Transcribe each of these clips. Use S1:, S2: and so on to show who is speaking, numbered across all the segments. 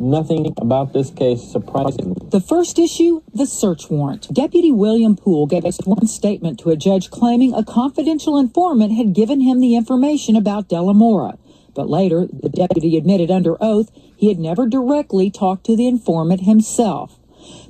S1: Nothing about this case surprises me.
S2: The first issue, the search warrant. Deputy William Poole gave a sworn statement to a judge claiming a confidential informant had given him the information about Delamora. But later, the deputy admitted under oath he had never directly talked to the informant himself.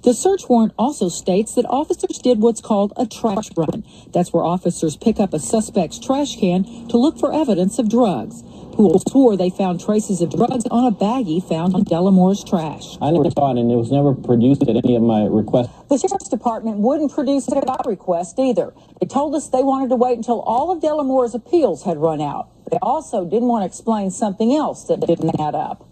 S2: The search warrant also states that officers did what's called a trash run. That's where officers pick up a suspect's trash can to look for evidence of drugs. Poole swore they found traces of drugs on a baggie found in Delamore's trash.
S1: I never saw it, and it was never produced at any of my requests.
S2: The Sheriff's Department wouldn't produce it at our request either. They told us they wanted to wait until all of Delamore's appeals had run out. They also didn't want to explain something else that didn't add up.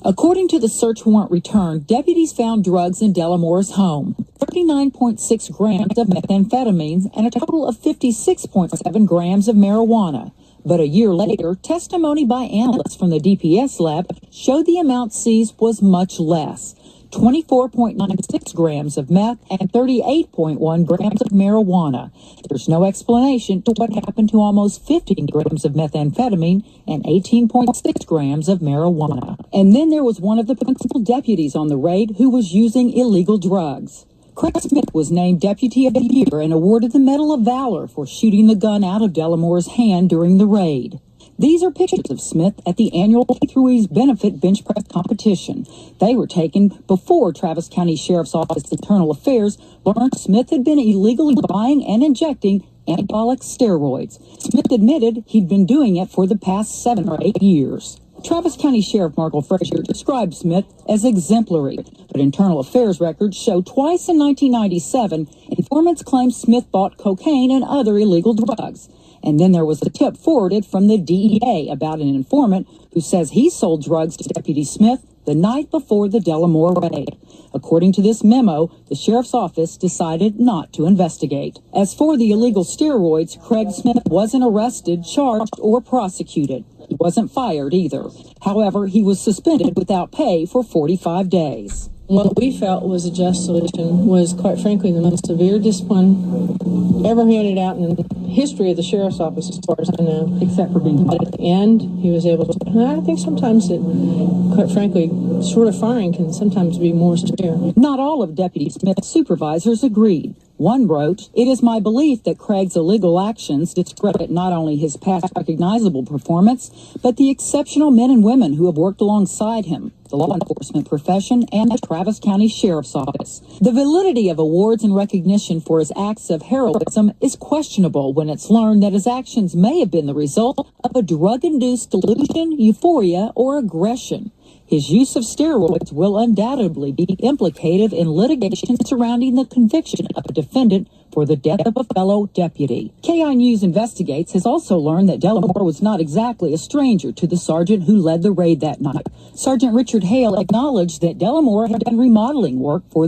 S2: According to the search warrant return, deputies found drugs in Delamore's home, 39.6 grams of methamphetamines and a total of 56.7 grams of marijuana. But a year later, testimony by analysts from the DPS lab showed the amount seized was much less, 24.96 grams of meth and 38.1 grams of marijuana. There's no explanation to what happened to almost 15 grams of methamphetamine and 18.6 grams of marijuana. And then there was one of the principal deputies on the raid who was using illegal drugs. Craig Smith was named Deputy of the Year and awarded the Medal of Valor for shooting the gun out of Delamore's hand during the raid. These are pictures of Smith at the annual Keith Ruiz benefit bench press competition. They were taken before Travis County Sheriff's Office Internal Affairs learned Smith had been illegally buying and injecting anabolic steroids. Smith admitted he'd been doing it for the past 7 or 8 years. Travis County Sheriff Markle Frazier described Smith as exemplary, but Internal Affairs records show twice in 1997, informants claimed Smith bought cocaine and other illegal drugs. And then there was a tip forwarded from the DEA about an informant who says he sold drugs to Deputy Smith the night before the Delamore raid. According to this memo, the sheriff's office decided not to investigate. As for the illegal steroids, Craig Smith wasn't arrested, charged, or prosecuted. He wasn't fired either. However, he was suspended without pay for 45 days.
S3: What we felt was a just solution was, quite frankly, the most severe discipline ever handed out in the history of the sheriff's office, as far as I know.
S2: Except for being
S3: But at the end, he was able to. And I think sometimes it, quite frankly, short of firing can sometimes be more severe.
S2: Not all of Deputy Smith's supervisors agreed. One wrote, "It is my belief that Craig's illegal actions discredit not only his past recognizable performance, but the exceptional men and women who have worked alongside him, the law enforcement profession, and the Travis County Sheriff's Office. The validity of awards and recognition for his acts of heroism is questionable when it's learned that his actions may have been the result of a drug-induced delusion, euphoria, or aggression. His use of steroids will undoubtedly be implicated in litigation surrounding the conviction of a defendant for the death of a fellow deputy." KI News Investigates has also learned that Delamore was not exactly a stranger to the sergeant who led the raid that night. Sergeant Richard Hale acknowledged that Delamore had done remodeling work for